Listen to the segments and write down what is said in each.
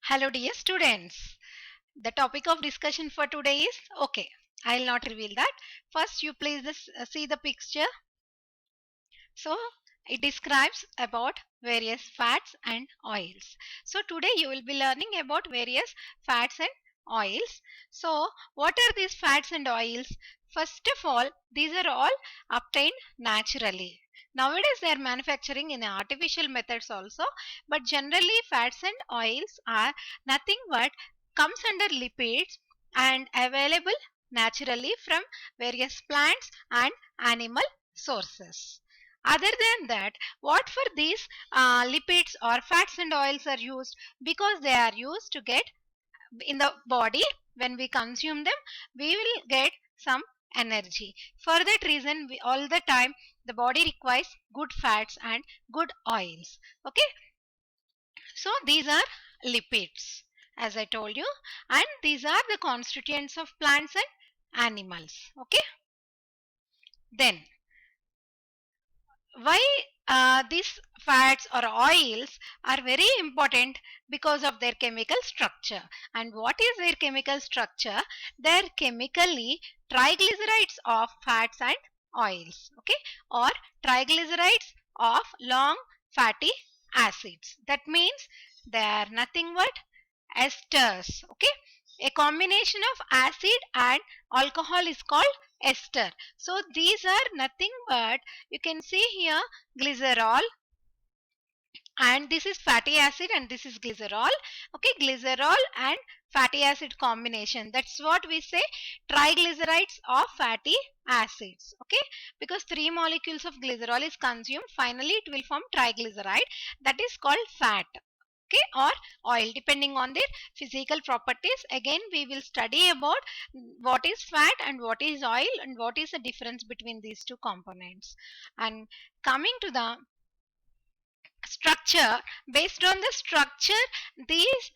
Hello dear students. The topic of discussion for today is okay. I will not reveal that. First you please see the picture. So it describes about various fats and oils. So today you will be learning about various fats and oils. So what are these fats and oils? First of all, these are all obtained naturally. Nowadays they are manufacturing in artificial methods also, but generally fats and oils are nothing but comes under lipids and available naturally from various plants and animal sources. Other than that, what for these lipids or fats and oils are used? Because they are used to get in the body. When we consume them, we will get some energy. For that reason, all the time the body requires good fats and good oils. Okay, so these are lipids, as I told you, and these are the constituents of plants and animals. Okay, then why these fats or oils are very important? Because of their chemical structure. And what is their chemical structure? They are chemically triglycerides of fats and oils, okay, or triglycerides of long fatty acids. That means they are nothing but esters, okay. A combination of acid and alcohol is called ester. So these are nothing but, you can see here, glycerol, and this is fatty acid and this is glycerol. Okay, glycerol and fatty acid combination, that's what we say triglycerides of fatty acids. Okay, because three molecules of glycerol is consumed, finally it will form triglyceride, that is called fat, okay, or oil, depending on their physical properties. Again we will study about what is fat and what is oil and what is the difference between these two components. And coming to the structure, based on the structure, these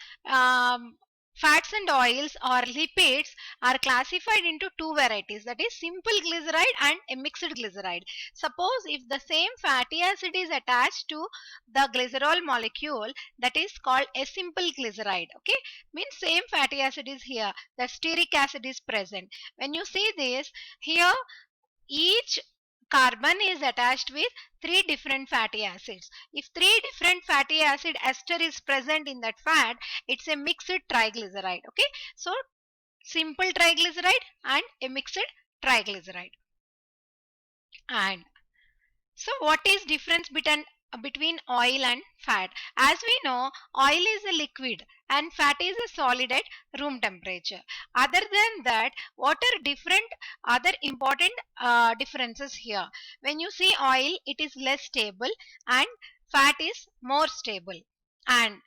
fats and oils or lipids are classified into two varieties, that is simple glyceride and a mixed glyceride. Suppose if the same fatty acid is attached to the glycerol molecule, that is called a simple glyceride. Okay, means same fatty acid is here, the stearic acid is present. When you see this here, each carbon is attached with three different fatty acids. If three different fatty acid ester is present in that fat, it's a mixed triglyceride. Okay, so simple triglyceride and a mixed triglyceride. And so what is difference between oil and fat? As we know, oil is a liquid and fat is a solid at room temperature. Other than that, what are different other important differences here? When you see oil, it is less stable and fat is more stable. And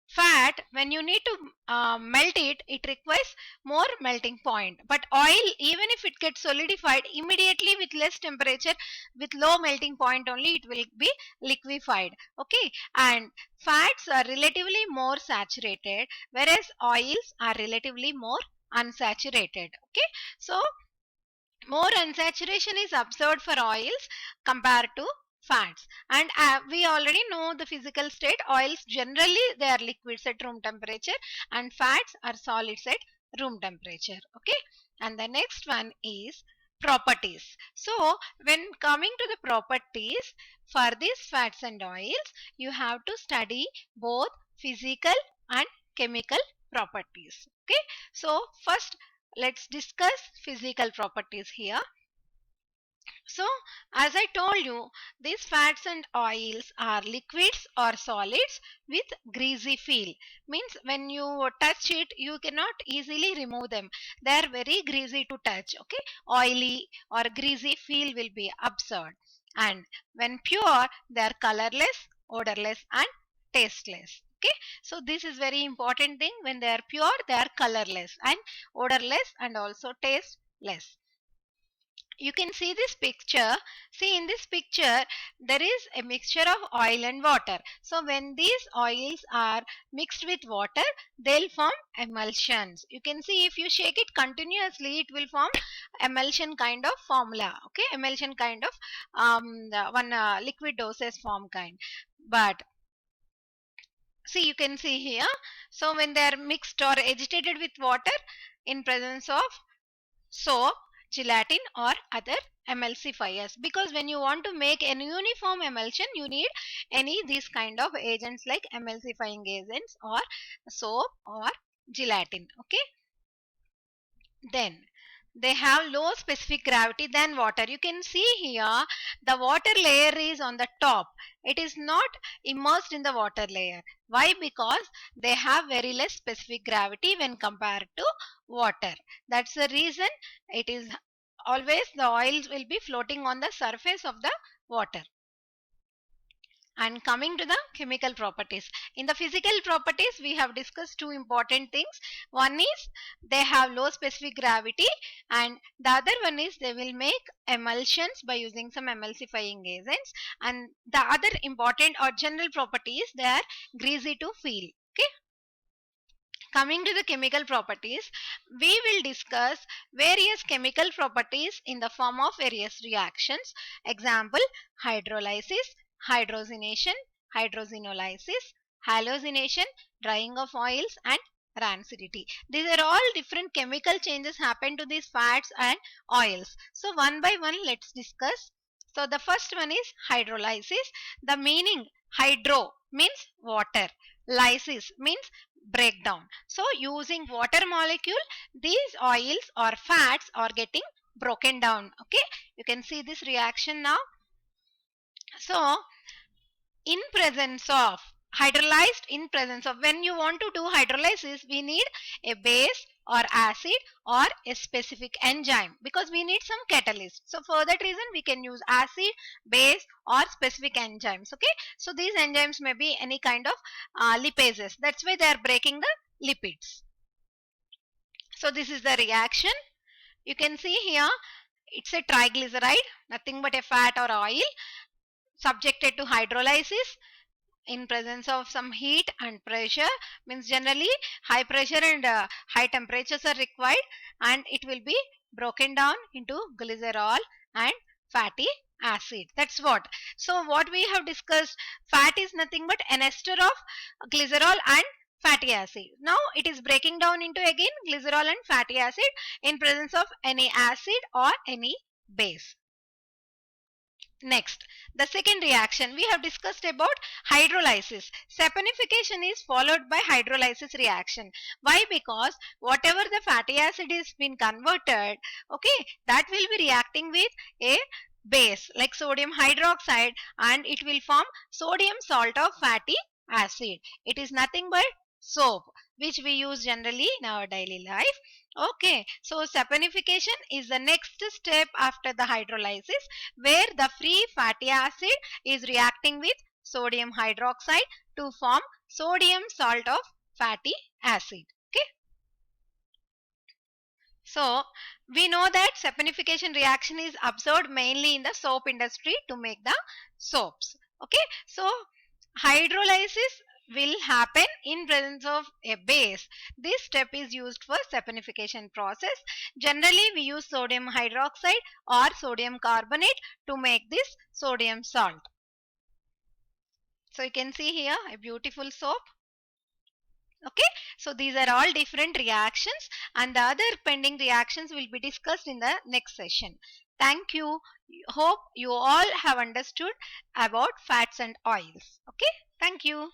fat, when you need to melt it, it requires more melting point. But oil, even if it gets solidified immediately with less temperature, with low melting point only, it will be liquefied. Okay, and fats are relatively more saturated, whereas oils are relatively more unsaturated. Okay, so more unsaturation is observed for oils compared to fats. And we already know the physical state. Oils generally they are liquids at room temperature and fats are solids at room temperature. Okay, and the next one is properties. So when coming to the properties for these fats and oils, you have to study both physical and chemical properties. Okay, so first let's discuss physical properties here. So as I told you, these fats and oils are liquids or solids with greasy feel. Means when you touch it, you cannot easily remove them. They are very greasy to touch. Okay, oily or greasy feel will be observed. And when pure, they are colorless, odorless and tasteless. Okay, so this is very important thing. When they are pure, they are colorless and odorless and also tasteless. You can see this picture. See, in this picture there is a mixture of oil and water. So when these oils are mixed with water, they'll form emulsions. You can see if you shake it continuously, it will form emulsion kind of formula. Okay, emulsion kind of one liquid doses form kind. But See, you can see here. So when they are mixed or agitated with water in presence of soap, gelatin or other emulsifiers, because when you want to make an uniform emulsion you need any these kind of agents like emulsifying agents or soap or gelatin. Okay, then they have low specific gravity than water. You can see here the water layer is on the top, it is not immersed in the water layer. Why? Because they have very less specific gravity when compared to water. That's the reason it is always the oils will be floating on the surface of the water. And coming to the chemical properties, in the physical properties we have discussed two important things. One is they have low specific gravity, and the other one is they will make emulsions by using some emulsifying agents, and the other important or general property is they are greasy to feel. Okay, coming to the chemical properties, we will discuss various chemical properties in the form of various reactions. Example, hydrolysis, hydrogenation, hydrogenolysis, halogenation, drying of oils and rancidity. These are all different chemical changes happen to these fats and oils. So one by one let's discuss. So the first one is hydrolysis. The meaning, hydro means water, lysis means breakdown. So using water molecule these oils or fats are getting broken down. Okay, you can see this reaction now. So in presence of hydrolyzed, in presence of, when you want to do hydrolysis we need a base or acid or a specific enzyme, because we need some catalyst. So for that reason we can use acid, base or specific enzymes. Okay, so these enzymes may be any kind of lipases, that's why they are breaking the lipids. So this is the reaction. You can see here it's a triglyceride, nothing but a fat or oil subjected to hydrolysis in presence of some heat and pressure. Means generally high pressure and high temperatures are required, and it will be broken down into glycerol and fatty acid. That's what. So what we have discussed, fat is nothing but an ester of glycerol and fatty acid. Now it is breaking down into again glycerol and fatty acid in presence of any acid or any base. Next, the second reaction we have discussed about hydrolysis. Saponification is followed by hydrolysis reaction. Why? Because whatever the fatty acid is been converted, okay, that will be reacting with a base like sodium hydroxide, and it will form sodium salt of fatty acid. It is nothing but soap which we use generally in our daily life. Okay, so saponification is the next step after the hydrolysis, where the free fatty acid is reacting with sodium hydroxide to form sodium salt of fatty acid. Okay, so we know that saponification reaction is observed mainly in the soap industry to make the soaps. Okay, so hydrolysis will happen in presence of a base. This step is used for saponification process. Generally we use sodium hydroxide or sodium carbonate to make this sodium salt. So you can see here a beautiful soap. Okay, so these are all different reactions, and the other pending reactions will be discussed in the next session. Thank you. Hope you all have understood about fats and oils. Okay, thank you.